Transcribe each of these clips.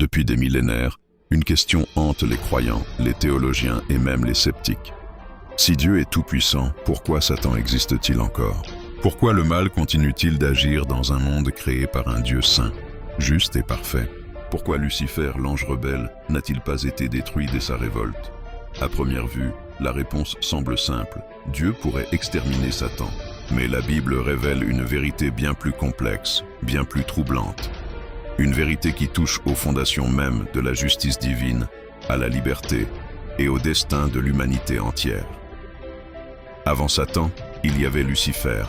Depuis des millénaires, une question hante les croyants, les théologiens et même les sceptiques. Si Dieu est tout-puissant, pourquoi Satan existe-t-il encore? Pourquoi le mal continue-t-il d'agir dans un monde créé par un Dieu saint, juste et parfait? Pourquoi Lucifer, l'ange rebelle, n'a-t-il pas été détruit dès sa révolte? À première vue, la réponse semble simple. Dieu pourrait exterminer Satan. Mais la Bible révèle une vérité bien plus complexe, bien plus troublante. Une vérité qui touche aux fondations mêmes de la justice divine, à la liberté et au destin de l'humanité entière. Avant Satan, il y avait Lucifer.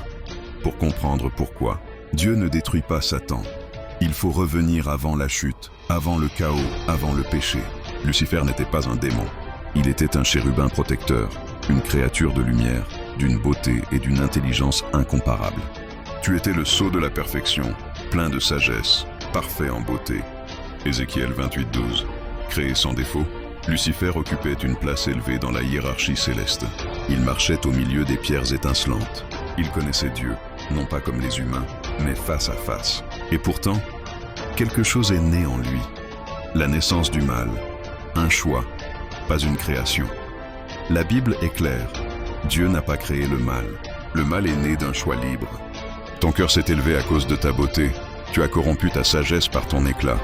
Pour comprendre pourquoi, Dieu ne détruit pas Satan. Il faut revenir avant la chute, avant le chaos, avant le péché. Lucifer n'était pas un démon. Il était un chérubin protecteur, une créature de lumière, d'une beauté et d'une intelligence incomparables. Tu étais le sceau de la perfection, plein de sagesse, parfait en beauté. Ézéchiel 28:12. Créé sans défaut, Lucifer occupait une place élevée dans la hiérarchie céleste. Il marchait au milieu des pierres étincelantes. Il connaissait Dieu, non pas comme les humains, mais face à face. Et pourtant, quelque chose est né en lui. La naissance du mal, un choix, pas une création. La Bible est claire. Dieu n'a pas créé le mal. Le mal est né d'un choix libre. Ton cœur s'est élevé à cause de ta beauté. Tu as corrompu ta sagesse par ton éclat.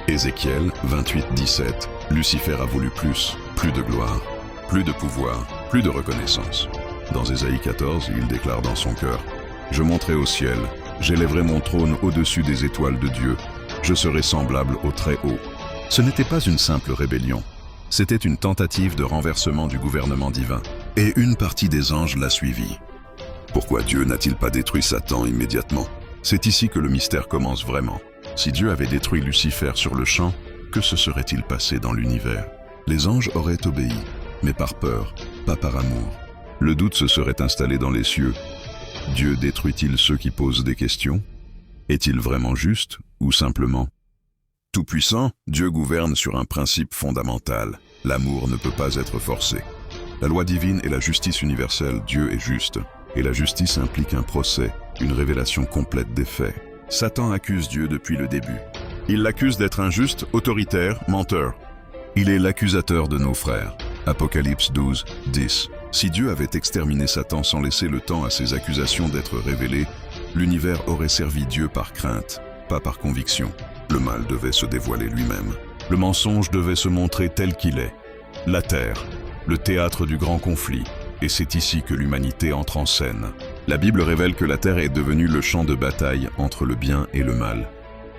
Ézéchiel 28:17. Lucifer a voulu plus de gloire, plus de pouvoir, plus de reconnaissance. Dans Ésaïe 14, il déclare dans son cœur: Je monterai au ciel, j'élèverai mon trône au-dessus des étoiles de Dieu, je serai semblable au Très-Haut. Ce n'était pas une simple rébellion. C'était une tentative de renversement du gouvernement divin. Et une partie des anges l'a suivi. Pourquoi Dieu n'a-t-il pas détruit Satan immédiatement? C'est ici que le mystère commence vraiment. Si Dieu avait détruit Lucifer sur le champ, que se serait-il passé dans l'univers? Les anges auraient obéi, mais par peur, pas par amour. Le doute se serait installé dans les cieux. Dieu détruit-il ceux qui posent des questions? Est-il vraiment juste ou simplement tout-puissant? Dieu gouverne sur un principe fondamental. L'amour ne peut pas être forcé. La loi divine et la justice universelle, Dieu est juste. Et la justice implique un procès, une révélation complète des faits. Satan accuse Dieu depuis le début. Il l'accuse d'être injuste, autoritaire, menteur. Il est l'accusateur de nos frères. Apocalypse 12:10. Si Dieu avait exterminé Satan sans laisser le temps à ses accusations d'être révélées, l'univers aurait servi Dieu par crainte, pas par conviction. Le mal devait se dévoiler lui-même. Le mensonge devait se montrer tel qu'il est. La terre, le théâtre du grand conflit, et c'est ici que l'humanité entre en scène. La Bible révèle que la terre est devenue le champ de bataille entre le bien et le mal.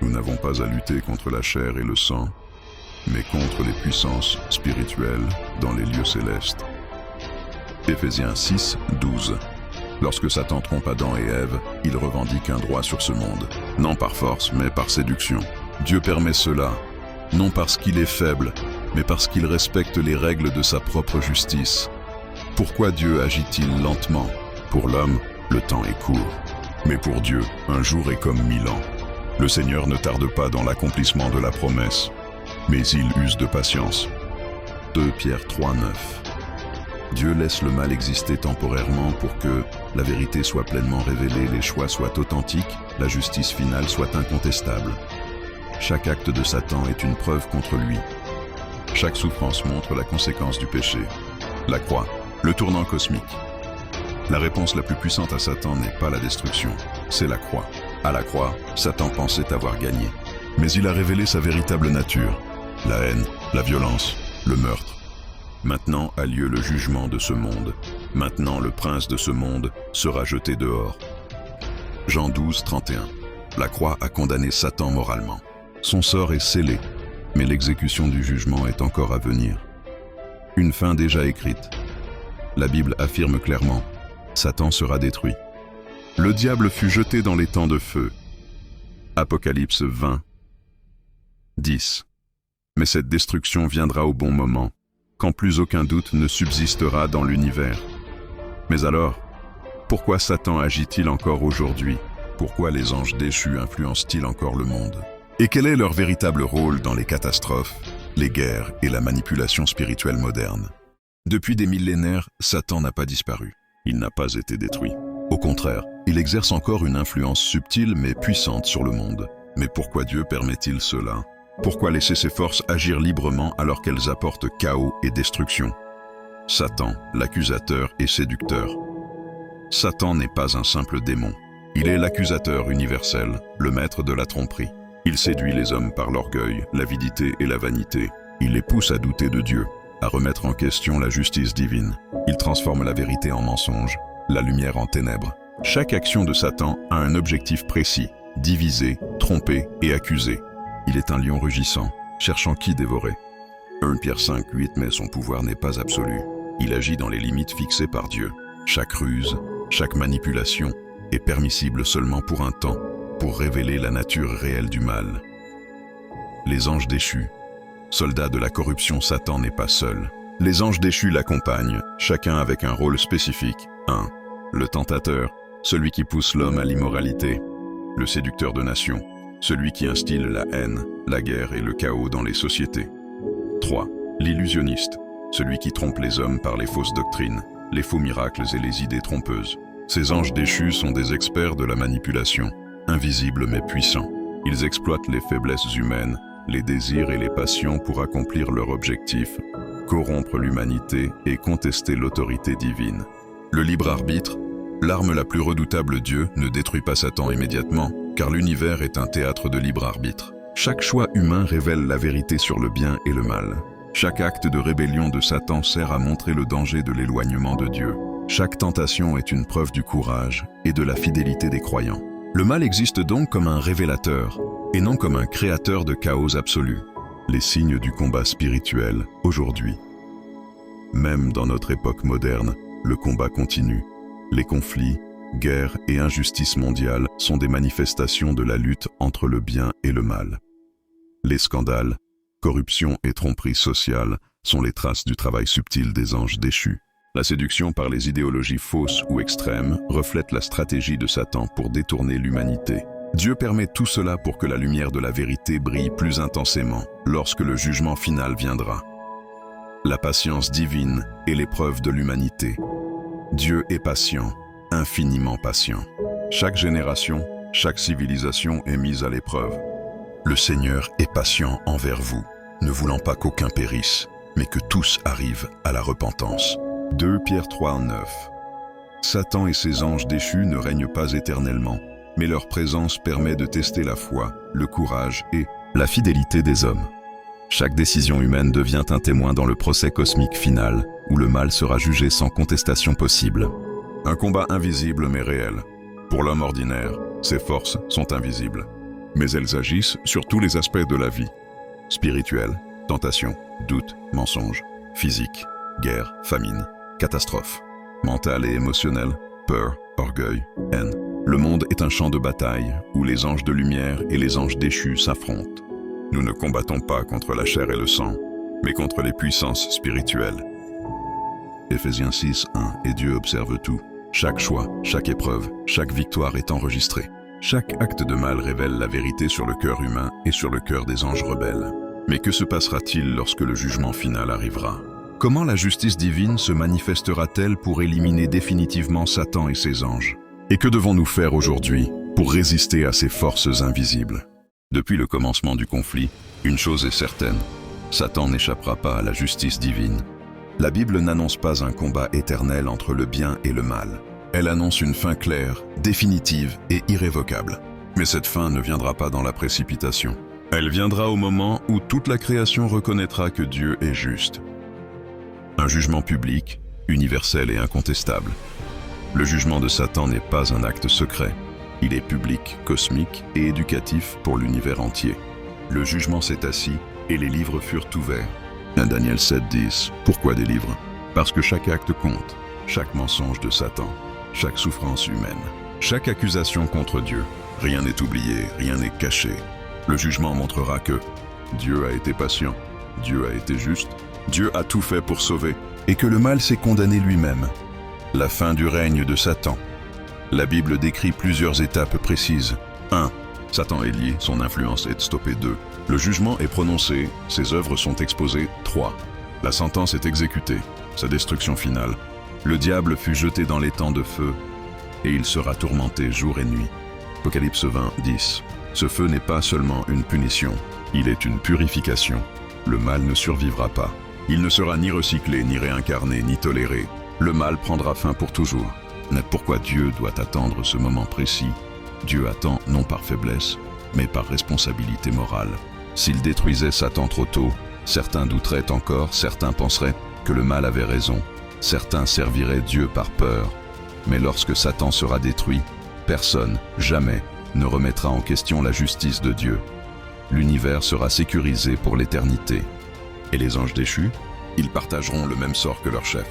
Nous n'avons pas à lutter contre la chair et le sang, mais contre les puissances spirituelles dans les lieux célestes. Éphésiens 6:12. Lorsque Satan trompe Adam et Ève, il revendique un droit sur ce monde, non par force, mais par séduction. Dieu permet cela, non parce qu'il est faible, mais parce qu'il respecte les règles de sa propre justice. Pourquoi Dieu agit-il lentement? Pour l'homme, le temps est court. Mais pour Dieu, un jour est comme 1000 ans. Le Seigneur ne tarde pas dans l'accomplissement de la promesse, mais il use de patience. 2 Pierre 3:9. Dieu laisse le mal exister temporairement pour que la vérité soit pleinement révélée, les choix soient authentiques, la justice finale soit incontestable. Chaque acte de Satan est une preuve contre lui. Chaque souffrance montre la conséquence du péché. La croix, le tournant cosmique. La réponse la plus puissante à Satan n'est pas la destruction, c'est la croix. À la croix, Satan pensait avoir gagné. Mais il a révélé sa véritable nature. La haine, la violence, le meurtre. Maintenant a lieu le jugement de ce monde. Maintenant le prince de ce monde sera jeté dehors. Jean 12:31. La croix a condamné Satan moralement. Son sort est scellé, mais l'exécution du jugement est encore à venir. Une fin déjà écrite. La Bible affirme clairement: Satan sera détruit. Le diable fut jeté dans les temps de feu. Apocalypse 20:10. Mais cette destruction viendra au bon moment, quand plus aucun doute ne subsistera dans l'univers. Mais alors, pourquoi Satan agit-il encore aujourd'hui? Pourquoi les anges déchus influencent-ils encore le monde? Et quel est leur véritable rôle dans les catastrophes, les guerres et la manipulation spirituelle moderne? Depuis des millénaires, Satan n'a pas disparu. Il n'a pas été détruit. Au contraire, il exerce encore une influence subtile mais puissante sur le monde. Mais pourquoi Dieu permet-il cela? Pourquoi laisser ces forces agir librement alors qu'elles apportent chaos et destruction? Satan, l'accusateur et séducteur. Satan n'est pas un simple démon. Il est l'accusateur universel, le maître de la tromperie. Il séduit les hommes par l'orgueil, l'avidité et la vanité. Il les pousse à douter de Dieu, à remettre en question la justice divine. Il transforme la vérité en mensonge, la lumière en ténèbres. Chaque action de Satan a un objectif précis, diviser, tromper et accuser. Il est un lion rugissant, cherchant qui dévorer. 1 Pierre 5:8 mais son pouvoir n'est pas absolu. Il agit dans les limites fixées par Dieu. Chaque ruse, chaque manipulation est permissible seulement pour un temps, pour révéler la nature réelle du mal. Les anges déchus. Soldat de la corruption, Satan n'est pas seul. Les anges déchus l'accompagnent, chacun avec un rôle spécifique. 1. Le tentateur, celui qui pousse l'homme à l'immoralité. Le séducteur de nations, celui qui instille la haine, la guerre et le chaos dans les sociétés. 3. L'illusionniste, celui qui trompe les hommes par les fausses doctrines, les faux miracles et les idées trompeuses. Ces anges déchus sont des experts de la manipulation, invisibles mais puissants. Ils exploitent les faiblesses humaines, les désirs et les passions pour accomplir leur objectif, corrompre l'humanité et contester l'autorité divine. Le libre arbitre, l'arme la plus redoutable. Dieu ne détruit pas Satan immédiatement, car l'univers est un théâtre de libre arbitre. Chaque choix humain révèle la vérité sur le bien et le mal. Chaque acte de rébellion de Satan sert à montrer le danger de l'éloignement de Dieu. Chaque tentation est une preuve du courage et de la fidélité des croyants. Le mal existe donc comme un révélateur, et non comme un créateur de chaos absolu. Les signes du combat spirituel aujourd'hui. Même dans notre époque moderne, le combat continue. Les conflits, guerres et injustices mondiales sont des manifestations de la lutte entre le bien et le mal. Les scandales, corruption et tromperie sociale sont les traces du travail subtil des anges déchus. La séduction par les idéologies fausses ou extrêmes reflète la stratégie de Satan pour détourner l'humanité. Dieu permet tout cela pour que la lumière de la vérité brille plus intensément lorsque le jugement final viendra. La patience divine est l'épreuve de l'humanité. Dieu est patient, infiniment patient. Chaque génération, chaque civilisation est mise à l'épreuve. Le Seigneur est patient envers vous, ne voulant pas qu'aucun périsse, mais que tous arrivent à la repentance. 2 Pierre 3:9. Satan et ses anges déchus ne règnent pas éternellement, mais leur présence permet de tester la foi, le courage et la fidélité des hommes. Chaque décision humaine devient un témoin dans le procès cosmique final, où le mal sera jugé sans contestation possible. Un combat invisible mais réel. Pour l'homme ordinaire, ses forces sont invisibles, mais elles agissent sur tous les aspects de la vie. Spirituelle, tentation, doute, mensonge, physique, guerre, famine, catastrophe, mentale et émotionnelle, peur, orgueil, haine. Le monde est un champ de bataille où les anges de lumière et les anges déchus s'affrontent. Nous ne combattons pas contre la chair et le sang, mais contre les puissances spirituelles. Éphésiens 6:1. Et Dieu observe tout. Chaque choix, chaque épreuve, chaque victoire est enregistrée. Chaque acte de mal révèle la vérité sur le cœur humain et sur le cœur des anges rebelles. Mais que se passera-t-il lorsque le jugement final arrivera? Comment la justice divine se manifestera-t-elle pour éliminer définitivement Satan et ses anges? Et que devons-nous faire aujourd'hui pour résister à ces forces invisibles? Depuis le commencement du conflit, une chose est certaine, Satan n'échappera pas à la justice divine. La Bible n'annonce pas un combat éternel entre le bien et le mal. Elle annonce une fin claire, définitive et irrévocable. Mais cette fin ne viendra pas dans la précipitation. Elle viendra au moment où toute la création reconnaîtra que Dieu est juste. Un jugement public, universel et incontestable. Le jugement de Satan n'est pas un acte secret. Il est public, cosmique et éducatif pour l'univers entier. Le jugement s'est assis et les livres furent ouverts. 1 Daniel 7:10. Pourquoi des livres? Parce que chaque acte compte, chaque mensonge de Satan, chaque souffrance humaine, chaque accusation contre Dieu. Rien n'est oublié, rien n'est caché. Le jugement montrera que Dieu a été patient, Dieu a été juste, Dieu a tout fait pour sauver, et que le mal s'est condamné lui-même. La fin du règne de Satan. La Bible décrit plusieurs étapes précises. 1. Satan est lié, son influence est stoppée. 2. Le jugement est prononcé, ses œuvres sont exposées. 3. La sentence est exécutée, sa destruction finale. Le diable fut jeté dans les temps de feu, et il sera tourmenté jour et nuit. Apocalypse 20:10. Ce feu n'est pas seulement une punition, Il est une purification. Le mal ne survivra pas. Il ne sera ni recyclé, ni réincarné, ni toléré. Le mal prendra fin pour toujours. Pourquoi Dieu doit attendre ce moment précis? Dieu attend non par faiblesse, mais par responsabilité morale. S'il détruisait Satan trop tôt, certains douteraient encore, certains penseraient que le mal avait raison, certains serviraient Dieu par peur. Mais lorsque Satan sera détruit, personne, jamais, ne remettra en question la justice de Dieu. L'univers sera sécurisé pour l'éternité. Et les anges déchus? Ils partageront le même sort que leur chef.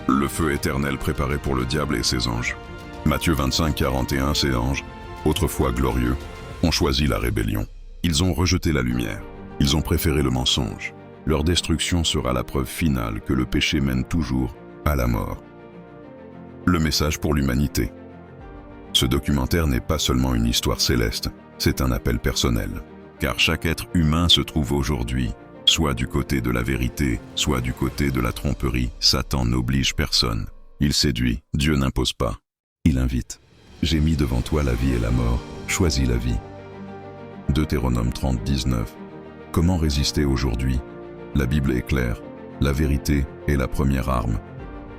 Le feu éternel préparé pour le diable et ses anges. Matthieu 25, 41, ces anges, autrefois glorieux, ont choisi la rébellion. Ils ont rejeté la lumière. Ils ont préféré le mensonge. Leur destruction sera la preuve finale que le péché mène toujours à la mort. Le message pour l'humanité. Ce documentaire n'est pas seulement une histoire céleste, c'est un appel personnel. Car chaque être humain se trouve aujourd'hui, soit du côté de la vérité, soit du côté de la tromperie. Satan n'oblige personne. Il séduit, Dieu n'impose pas. Il invite. J'ai mis devant toi la vie et la mort, choisis la vie. Deutéronome 30, 19. Comment résister aujourd'hui? La Bible est claire. La vérité est la première arme.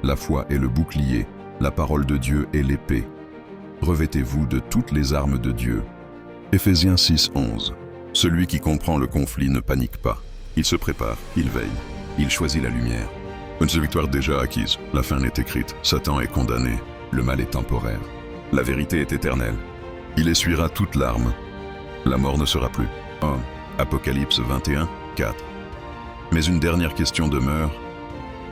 La foi est le bouclier. La parole de Dieu est l'épée. Revêtez-vous de toutes les armes de Dieu. Éphésiens 6, 11. Celui qui comprend le conflit ne panique pas. Il se prépare, il veille, il choisit la lumière. Une victoire déjà acquise, la fin est écrite, Satan est condamné, le mal est temporaire. La vérité est éternelle. Il essuiera toute larme. La mort ne sera plus. Oh, Apocalypse 21, 4. Mais une dernière question demeure.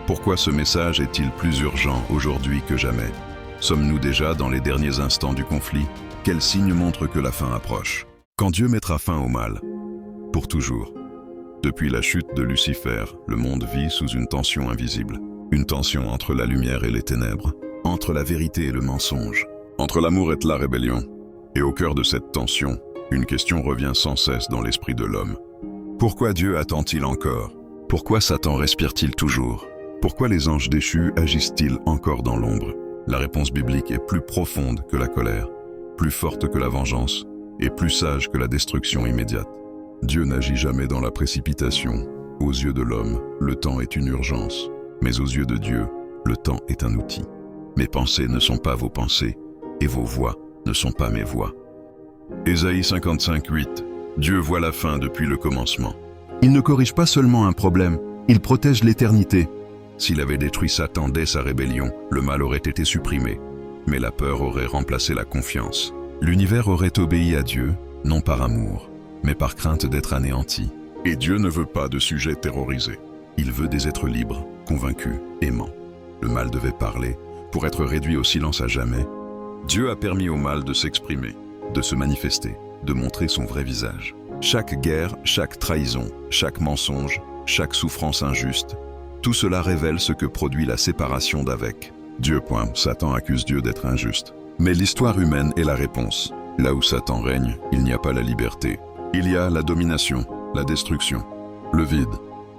Pourquoi ce message est-il plus urgent aujourd'hui que jamais? Sommes-nous déjà dans les derniers instants du conflit? Quels signes montrent que la fin approche? Quand Dieu mettra fin au mal? Pour toujours. Depuis la chute de Lucifer, le monde vit sous une tension invisible. Une tension entre la lumière et les ténèbres, entre la vérité et le mensonge, entre l'amour et la rébellion. Et au cœur de cette tension, une question revient sans cesse dans l'esprit de l'homme. Pourquoi Dieu attend-il encore? Pourquoi Satan respire-t-il toujours? Pourquoi les anges déchus agissent-ils encore dans l'ombre? La réponse biblique est plus profonde que la colère, plus forte que la vengeance et plus sage que la destruction immédiate. Dieu n'agit jamais dans la précipitation. Aux yeux de l'homme, le temps est une urgence, mais aux yeux de Dieu, le temps est un outil. Mes pensées ne sont pas vos pensées, et vos voix ne sont pas mes voix. Ésaïe 55, 8. Dieu voit la fin depuis le commencement. Il ne corrige pas seulement un problème, il protège l'éternité. S'il avait détruit Satan dès sa rébellion, le mal aurait été supprimé, mais la peur aurait remplacé la confiance. L'univers aurait obéi à Dieu, non par amour, mais par crainte d'être anéanti. Et Dieu ne veut pas de sujets terrorisés. Il veut des êtres libres, convaincus, aimants. Le mal devait parler, pour être réduit au silence à jamais. Dieu a permis au mal de s'exprimer, de se manifester, de montrer son vrai visage. Chaque guerre, chaque trahison, chaque mensonge, chaque souffrance injuste, tout cela révèle ce que produit la séparation d'avec. Dieu. Satan accuse Dieu d'être injuste. Mais l'histoire humaine est la réponse. Là où Satan règne, il n'y a pas la liberté. Il y a la domination, la destruction, le vide,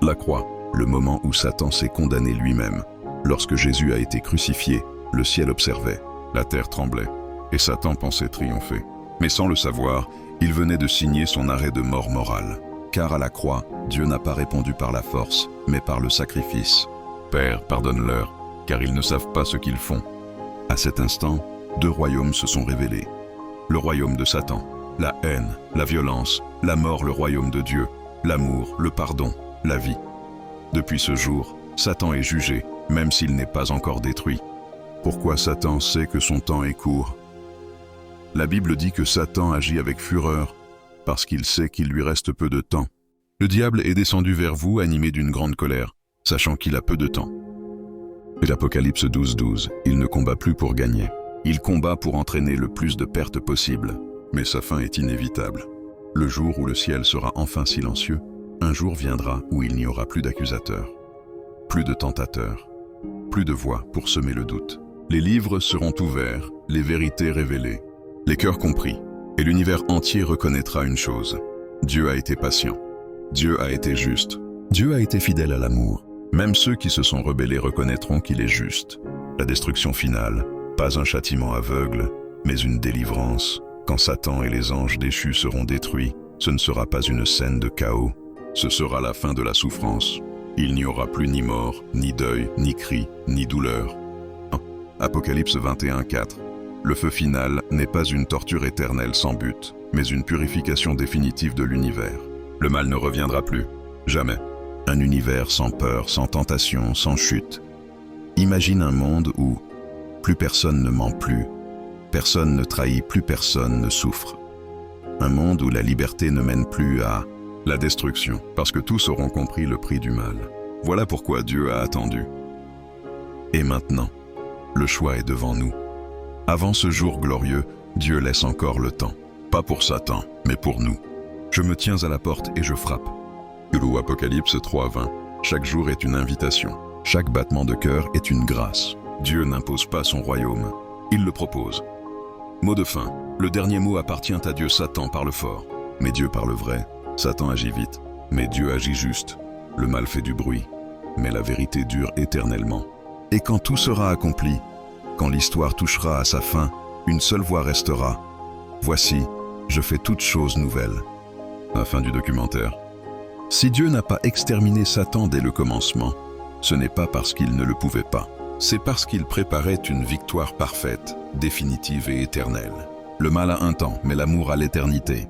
la croix, le moment où Satan s'est condamné lui-même. Lorsque Jésus a été crucifié, le ciel observait, la terre tremblait, et Satan pensait triompher. Mais sans le savoir, il venait de signer son arrêt de mort morale. Car à la croix, Dieu n'a pas répondu par la force, mais par le sacrifice. Père, pardonne-leur, car ils ne savent pas ce qu'ils font. À cet instant, deux royaumes se sont révélés. Le royaume de Satan, la haine, la violence, la mort, le royaume de Dieu, l'amour, le pardon, la vie. Depuis ce jour, Satan est jugé, même s'il n'est pas encore détruit. Pourquoi Satan sait que son temps est court? La Bible dit que Satan agit avec fureur, parce qu'il sait qu'il lui reste peu de temps. Le diable est descendu vers vous animé d'une grande colère, sachant qu'il a peu de temps. L'Apocalypse 12, 12, il ne combat plus pour gagner. Il combat pour entraîner le plus de pertes possible. Mais sa fin est inévitable. Le jour où le ciel sera enfin silencieux, un jour viendra où il n'y aura plus d'accusateurs, plus de tentateurs, plus de voix pour semer le doute. Les livres seront ouverts, les vérités révélées, les cœurs compris, et l'univers entier reconnaîtra une chose. Dieu a été patient. Dieu a été juste. Dieu a été fidèle à l'amour. Même ceux qui se sont rebellés reconnaîtront qu'il est juste. La destruction finale, pas un châtiment aveugle, mais une délivrance. Quand Satan et les anges déchus seront détruits, Ce ne sera pas une scène de chaos, ce sera la fin de la souffrance. Il n'y aura plus ni mort, ni deuil, ni cri, ni douleur. Apocalypse 21:4. Le feu final n'est pas une torture éternelle sans but, mais une purification définitive de l'univers. Le mal ne reviendra plus, jamais. Un univers sans peur, sans tentation, sans chute. Imagine un monde où plus personne ne ment plus, personne ne trahit, plus personne ne souffre. Un monde où la liberté ne mène plus à la destruction, parce que tous auront compris le prix du mal. Voilà pourquoi Dieu a attendu. Et maintenant, le choix est devant nous. Avant ce jour glorieux, Dieu laisse encore le temps. Pas pour Satan, mais pour nous. Je me tiens à la porte et je frappe. Ou Apocalypse 3:20. Chaque jour est une invitation. Chaque battement de cœur est une grâce. Dieu n'impose pas son royaume, il le propose. Mot de fin. Le dernier mot appartient à Dieu. Satan parle fort, mais Dieu parle vrai. Satan agit vite, mais Dieu agit juste. Le mal fait du bruit, mais la vérité dure éternellement. Et quand tout sera accompli, quand l'histoire touchera à sa fin, une seule voix restera. Voici, je fais toutes choses nouvelles. La fin du documentaire. Si Dieu n'a pas exterminé Satan dès le commencement, ce n'est pas parce qu'il ne le pouvait pas. C'est parce qu'il préparait une victoire parfaite, définitive et éternelle. Le mal a un temps, mais l'amour a l'éternité.